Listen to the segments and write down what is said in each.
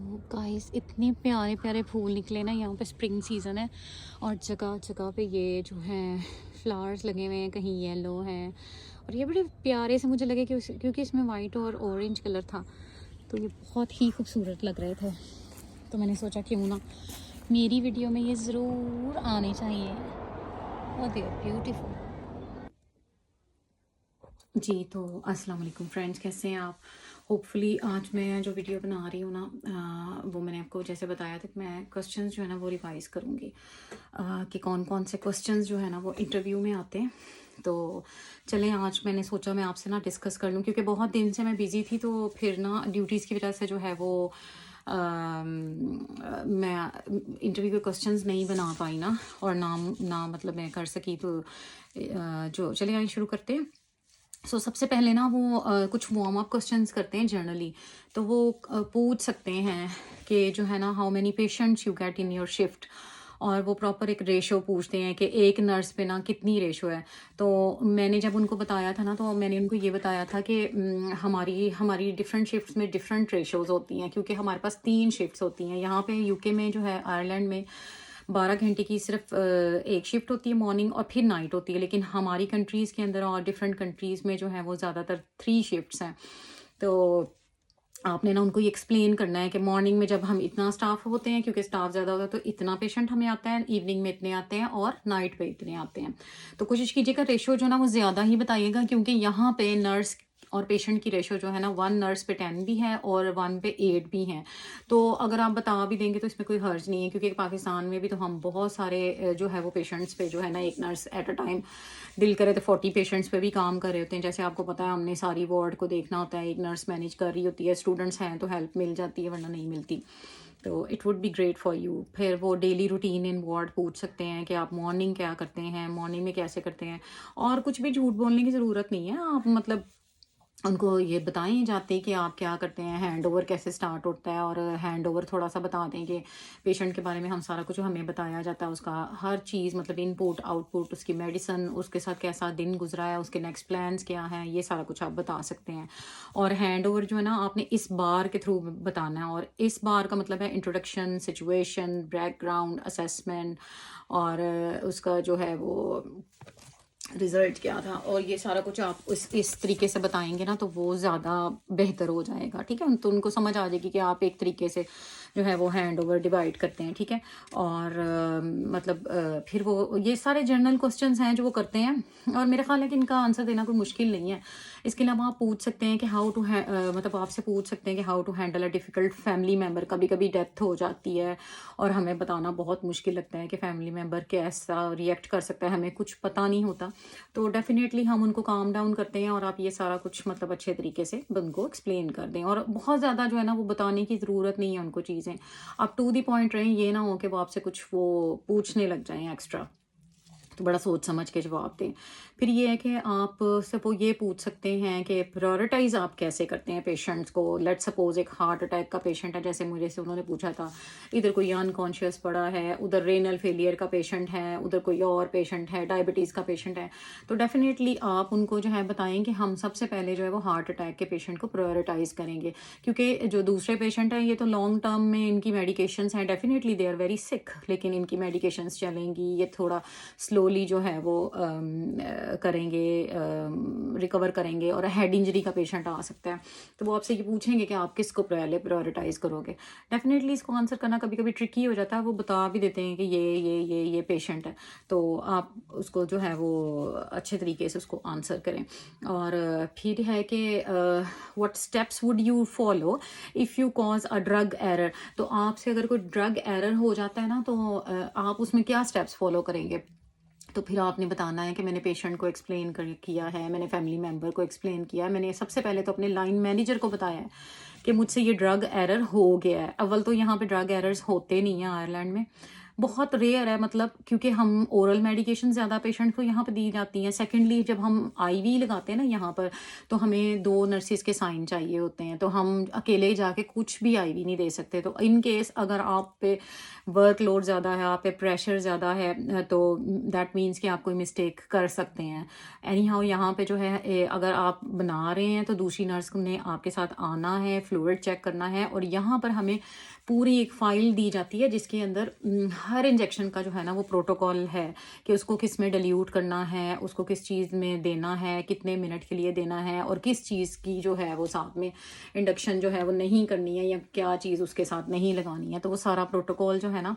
तो गाइस इतने प्यारे प्यारे फूल निकले ना, यहाँ पे स्प्रिंग सीज़न है और जगह जगह पे ये जो हैं फ्लावर्स लगे हुए हैं, कहीं येलो हैं और ये बड़े प्यारे से मुझे लगे कि क्योंकि इसमें वाइट और ऑरेंज कलर था तो ये बहुत ही खूबसूरत लग रहे थे। तो मैंने सोचा क्यों ना मेरी वीडियो में ये ज़रूर आने चाहिए और दे आर ब्यूटीफुल। जी तो अस्सलाम वालेकुम फ्रेंड्स, कैसे हैं आप? होपफुली आज मैं जो वीडियो बना रही हूँ ना वो मैंने आपको जैसे बताया था कि मैं क्वेश्चंस जो है ना वो रिवाइज़ करूँगी कि कौन कौन से क्वेश्चंस जो है ना वो इंटरव्यू में आते हैं। तो चलें, आज मैंने सोचा मैं आपसे ना डिस्कस कर लूँ क्योंकि बहुत दिन से मैं बिज़ी थी तो फिर ना ड्यूटीज़ की वजह से जो है वो मैं इंटरव्यू के क्वेश्चंस नहीं बना पाई ना, और ना मतलब मैं कर सकी। तो जो चलिए आइए शुरू करते हैं। सबसे पहले ना वो कुछ वार्म अप क्वेश्चंस करते हैं जनरली। तो वो पूछ सकते हैं कि जो है ना how many patients you get in your shift, और वो प्रॉपर एक रेशो पूछते हैं कि एक नर्स पे ना कितनी रेशो है। तो मैंने जब उनको बताया था ना तो मैंने उनको ये बताया था कि हमारी हमारी डिफरेंट शिफ्ट्स में डिफरेंट रेशोज़ होती हैं क्योंकि हमारे पास 3 शिफ्ट्स होती हैं। यहाँ पे यूके में जो है आयरलैंड में 12 घंटे की सिर्फ एक शिफ्ट होती है मॉर्निंग और फिर नाइट होती है, लेकिन हमारी कंट्रीज़ के अंदर और डिफरेंट कंट्रीज़ में जो है वो ज़्यादातर 3 शिफ्ट्स हैं। तो आपने ना उनको ये एक्सप्लेन करना है कि मॉर्निंग में जब हम इतना स्टाफ होते हैं क्योंकि स्टाफ ज़्यादा होता है तो इतना पेशेंट हमें आता है, इवनिंग में इतने आते हैं और नाइट पे इतने आते हैं। तो कोशिश कीजिएगा रेशो जो ना वो ज़्यादा ही बताइएगा क्योंकि यहाँ पे नर्स और पेशेंट की रेशो जो है ना 1 नर्स पे 10 भी है और 1 पे 8 भी हैं। तो अगर आप बता भी देंगे तो इसमें कोई हर्ज नहीं है क्योंकि पाकिस्तान में भी तो हम बहुत सारे जो है वो पेशेंट्स पे जो है ना एक नर्स एट अ टाइम दिल करे तो 40 पेशेंट्स पे भी काम कर रहे होते हैं। जैसे आपको पता है हमने सारी वार्ड को देखना होता है, एक नर्स मैनेज कर रही होती है, स्टूडेंट्स हैं तो हेल्प मिल जाती है वरना नहीं मिलती। तो it would be great for you. फिर वो डेली रूटीन इन वार्ड पूछ सकते हैं कि आप मॉर्निंग क्या करते हैं, मॉर्निंग में कैसे करते हैं, और कुछ भी झूठ बोलने की ज़रूरत नहीं है। आप मतलब उनको ये बताएं जाते कि आप क्या करते हैं, हैंड ओवर कैसे स्टार्ट होता है, और हैंड ओवर थोड़ा सा बता दें कि पेशेंट के बारे में हम सारा कुछ हमें बताया जाता है, उसका हर चीज़ मतलब इनपुट आउटपुट, उसकी मेडिसिन, उसके साथ कैसा दिन गुजरा है, उसके नेक्स्ट प्लान्स क्या हैं, ये सारा कुछ आप बता सकते हैं। और हैंड ओवर जो है ना आपने इस बार के थ्रू बताना है, और इस बार का मतलब है इंट्रोडक्शन, सिचुएशन, बैकग्राउंड, असेसमेंट, और उसका जो है वो रिज़ल्ट क्या था, और ये सारा कुछ आप इस तरीके से बताएंगे ना तो वो ज़्यादा बेहतर हो जाएगा। ठीक है, तो उनको समझ आ जाएगी कि आप एक तरीके से जो है वो हैंड ओवर डिवाइड करते हैं। ठीक है, और मतलब फिर वो ये सारे जनरल क्वेश्चंस हैं जो वो करते हैं, और मेरा ख्याल है कि इनका आंसर देना कोई मुश्किल नहीं है। इसके अलावा आप पूछ सकते हैं कि हाउ टू मतलब आपसे पूछ सकते हैं कि how to handle a difficult family member. कभी कभी डेथ हो जाती है और हमें बताना बहुत मुश्किल लगता है कि फैमिली मेम्बर कैसा रिएक्ट कर सकता है, हमें कुछ पता नहीं होता। तो डेफिनेटली हम उनको काम डाउन करते हैं और आप ये सारा कुछ मतलब अच्छे तरीके से उनको एक्सप्लेन कर दें, और बहुत ज़्यादा जो है ना वो बताने की ज़रूरत नहीं है उनको चीज़ें। आप टू दी पॉइंट रहें, ये ना हो कि वो आपसे कुछ वो पूछने लग जाएं एक्स्ट्रा। तो बड़ा सोच समझ के जवाब दें। फिर ये है कि आप से वो ये पूछ सकते हैं कि प्रायोरिटाइज़ आप कैसे करते हैं पेशेंट्स को। लेट्स सपोज एक हार्ट अटैक का पेशेंट है, जैसे मुझे से उन्होंने पूछा था, इधर कोई अनकॉन्शियस पड़ा है, उधर रेनल फेलियर का पेशेंट है, उधर कोई और पेशेंट है, डायबिटीज़ का पेशेंट है। तो डेफिनेटली आप उनको जो है बताएं कि हम सबसे पहले जो है वो हार्ट अटैक के पेशेंट को प्रायोरिटाइज़ करेंगे क्योंकि जो दूसरे पेशेंट हैं ये तो लॉन्ग टर्म में इनकी मेडिकेशंस हैं, definitely they are very sick, लेकिन इनकी मेडिकेशंस चलेंगी, ये थोड़ा स्लोली जो है वो करेंगे, रिकवर करेंगे, और हेड इंजरी का पेशेंट आ सकता है। तो वो आपसे ये पूछेंगे कि आप किसको पहले प्रायोरिटाइज़ करोगे। डेफिनेटली इसको आंसर करना कभी कभी ट्रिकी हो जाता है, वो बता भी देते हैं कि ये पेशेंट है, तो आप उसको जो है वो अच्छे तरीके से उसको आंसर करें। और फिर है कि what steps would you follow if you cause a drug error. तो आपसे अगर कोई ड्रग एरर हो जाता है ना तो आप उसमें क्या स्टेप्स फॉलो करेंगे। तो फिर आपने बताना है कि मैंने पेशेंट को एक्सप्लेन किया है, मैंने फैमिली मेम्बर को एक्सप्लेन किया है, मैंने सबसे पहले तो अपने लाइन मैनेजर को बताया है कि मुझसे ये ड्रग एरर हो गया है। अव्वल तो यहाँ पे ड्रग एरर्स होते नहीं हैं आयरलैंड में, बहुत रेयर है, मतलब क्योंकि हम ओरल मेडिकेशन ज़्यादा पेशेंट को यहाँ पे दी जाती हैं। सेकेंडली जब हम आईवी लगाते हैं ना यहाँ पर, तो हमें 2 नर्सिस के साइन चाहिए होते हैं, तो हम अकेले जाके कुछ भी आईवी नहीं दे सकते। तो इन केस अगर आप पे वर्कलोड ज़्यादा है, आप पे प्रेशर ज़्यादा है, तो दैट मीन्स कि आप कोई मिस्टेक कर सकते हैं। एनी हाउ यहाँ पे जो है अगर आप बना रहे हैं तो दूसरी नर्स ने आपके साथ आना है, फ्लूइड चेक करना है, और यहाँ पर हमें पूरी एक फ़ाइल दी जाती है जिसके अंदर हर इंजेक्शन का जो है ना वो प्रोटोकॉल है कि उसको किस में डिल्यूट करना है, उसको किस चीज़ में देना है, कितने मिनट के लिए देना है, और किस चीज़ की जो है वो साथ में इंडक्शन जो है वो नहीं करनी है, या क्या चीज़ उसके साथ नहीं लगानी है। तो वो सारा प्रोटोकॉल जो है ना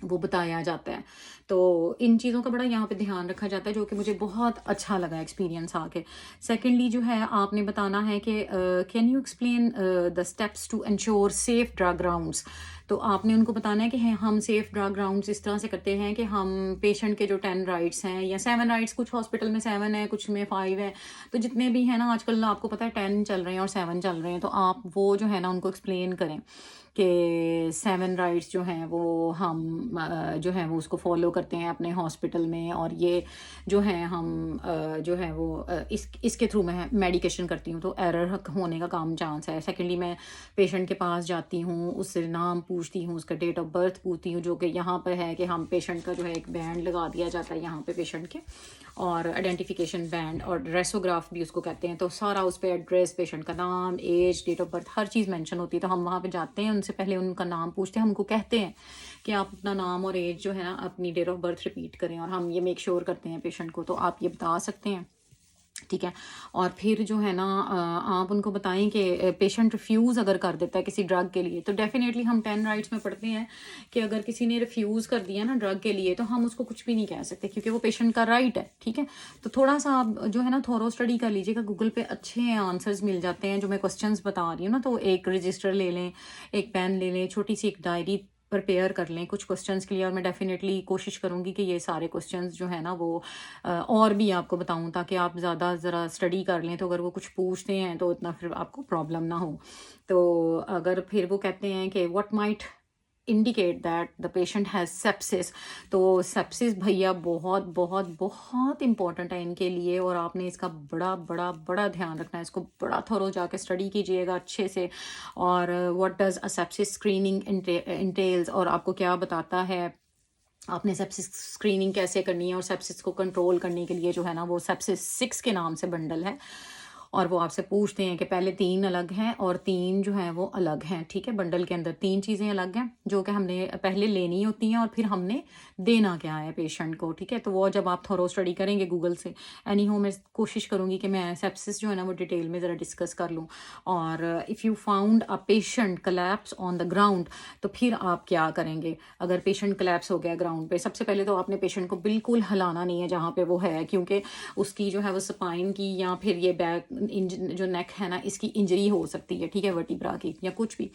वो बताया जाता है। तो इन चीज़ों का बड़ा यहाँ पे ध्यान रखा जाता है, जो कि मुझे बहुत अच्छा लगा एक्सपीरियंस आके। सेकेंडली जो है आपने बताना है कि can you explain the steps to ensure safe drug rounds. तो आपने उनको बताना है कि हम सेफ ड्रग राउंड्स इस तरह से करते हैं कि हम पेशेंट के जो 10 राइट्स हैं या 7 राइट्स, कुछ हॉस्पिटल में 7 है, कुछ में 5 है, तो जितने भी हैं ना आजकल आपको पता है 10 चल रहे हैं और 7 चल रहे हैं, तो आप वो जो है ना उनको एक्सप्लेन करें कि 7 राइट्स जो हैं वो हम जो है वो उसको फॉलो करते हैं अपने हॉस्पिटल में, और ये जो है हम जो है वो इसके थ्रू मैं मेडिकेशन करती हूँ, तो एरर होने का काम चांस है। सेकेंडली मैं पेशेंट के पास जाती हूँ, उससे नाम पूछती हूँ, उसका डेट ऑफ बर्थ पूछती हूँ, जो कि यहाँ पर है कि हम पेशेंट का जो है एक बैंड लगा दिया जाता है यहाँ पे पेशेंट के, और आइडेंटिफिकेशन बैंड और रेसोग्राफ भी उसको कहते हैं। तो सारा उस पर एड्रेस, पेशेंट का नाम, एज, डेट ऑफ बर्थ, हर चीज़ मेंशन होती है। तो हम वहाँ पे जाते हैं, उनसे पहले उनका नाम पूछते हैं, हम उनको कहते हैं कि आप अपना नाम और एज जो है ना अपनी डेट ऑफ बर्थ रिपीट करें, और हम ये मेक श्योर करते हैं पेशेंट को, तो आप ये बता सकते हैं, ठीक है। और फिर जो है ना आप उनको बताएं कि पेशेंट रिफ्यूज़ अगर कर देता है किसी ड्रग के लिए, तो डेफिनेटली हम 10 राइट्स में पढ़ते हैं कि अगर किसी ने रिफ्यूज़ कर दिया ना ड्रग के लिए, तो हम उसको कुछ भी नहीं कह सकते, क्योंकि वो पेशेंट का राइट है, ठीक है। तो थोड़ा सा आप जो है ना थोरो स्टडी कर लीजिएगा, गूगल पे अच्छे आंसर्स मिल जाते हैं जो मैं क्वेश्चंस बता रही हूँ ना। तो एक रजिस्टर ले लें, एक पेन ले लें, छोटी सी एक डायरी प्रिपेयर कर लें कुछ क्वेश्चंस के लिए, और मैं डेफिनेटली कोशिश करूँगी कि ये सारे क्वेश्चंस जो है ना वो और भी आपको बताऊँ, ताकि आप ज़्यादा ज़रा स्टडी कर लें, तो अगर वो कुछ पूछते हैं तो इतना फिर आपको प्रॉब्लम ना हो। तो अगर फिर वो कहते हैं कि what might indicate that the patient has sepsis, तो सेप्सिस भैया बहुत बहुत बहुत इंपॉर्टेंट है इनके लिए, और आपने इसका बड़ा बड़ा बड़ा ध्यान रखना है, इसको बड़ा थोरो जाके स्टडी कीजिएगा अच्छे से। और what does a sepsis screening entails, और आपको क्या बताता है, आपने सेप्सिस स्क्रीनिंग कैसे करनी है, और सेप्सिस को कंट्रोल करने के लिए जो है ना वो सेप्सिस 6 के नाम से बंडल है, और वो आपसे पूछते हैं कि पहले 3 अलग हैं और 3 जो हैं वो अलग हैं, ठीक है। बंडल के अंदर 3 चीज़ें अलग हैं जो कि हमने पहले लेनी होती हैं, और फिर हमने देना क्या है पेशेंट को, ठीक है। तो वो जब आप थोरो स्टडी करेंगे गूगल से, एनी हो मैं कोशिश करूँगी कि मैं सेप्सिस जो है ना वो डिटेल में ज़रा डिस्कस कर लूँ। और if you found a patient collapse on the ground, तो फिर आप क्या करेंगे। अगर पेशेंट कलैप्स हो गया ग्राउंड पे, सबसे पहले तो आपने पेशेंट को बिल्कुल हिलाना नहीं है जहाँ पे वो है, क्योंकि उसकी जो है वो स्पाइन की या फिर ये बैक जो नेक है ना इसकी इंजरी हो सकती है, ठीक है, वर्टिब्रा की या कुछ भी।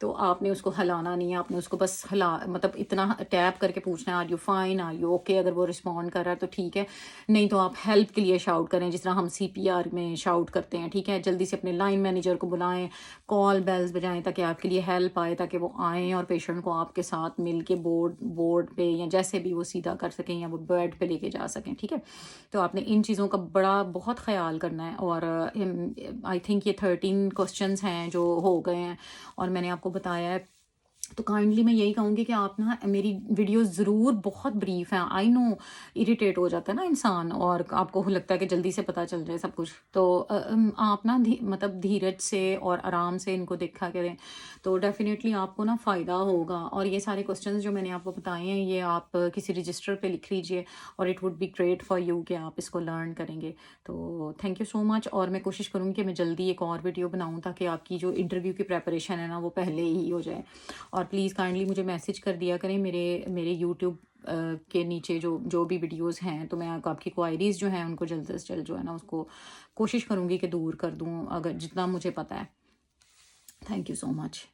तो आपने उसको हिलाना नहीं है, आपने उसको बस मतलब इतना टैप करके पूछना है are you fine, are you okay. अगर वो रिस्पॉन्ड कर रहा है तो ठीक है, नहीं तो आप हेल्प के लिए शाउट करें, जिस तरह हम CPR में शाउट करते हैं, ठीक है। जल्दी से अपने लाइन मैनेजर को बुलाएं, कॉल बेल्स बजाएं, ताकि आपके लिए हेल्प आए, ताकि वो आएँ और पेशेंट को आपके साथ मिल के बोर्ड पे या जैसे भी वो सीधा कर सकें या वो बेड पे लेके जा सकें, ठीक है। तो आपने इन चीज़ों का बड़ा बहुत ख्याल करना है। और आई थिंक ये 13 क्वेश्चंस हैं जो हो गए हैं, और मैंने आपको बताया है। तो काइंडली मैं यही कहूँगी कि आप ना मेरी वीडियो ज़रूर, बहुत ब्रीफ हैं, आई नो इरिटेट हो जाता है ना इंसान, और आपको लगता है कि जल्दी से पता चल जाए सब कुछ। तो आप ना मतलब धीरज से और आराम से इनको देखा करें, तो डेफिनेटली आपको ना फ़ायदा होगा। और ये सारे क्वेश्चंस जो मैंने आपको बताए हैं, ये आप किसी रजिस्टर पे लिख लीजिए, और it would be great for you कि आप इसको लर्न करेंगे। तो थैंक यू सो मच, और मैं कोशिश करूँगी कि मैं जल्दी एक और वीडियो बनाऊँ, ताकि आपकी जो इंटरव्यू की प्रेपरेशन है ना वो पहले ही हो जाए। और प्लीज़ काइंडली मुझे मैसेज कर दिया करें मेरे यूट्यूब के नीचे जो भी वीडियोस हैं, तो मैं आपकी क्वायरीज़ जो हैं उनको जल्द से जल्द जो है ना उसको कोशिश करूँगी कि दूर कर दूँ, अगर जितना मुझे पता है। Thank you so much.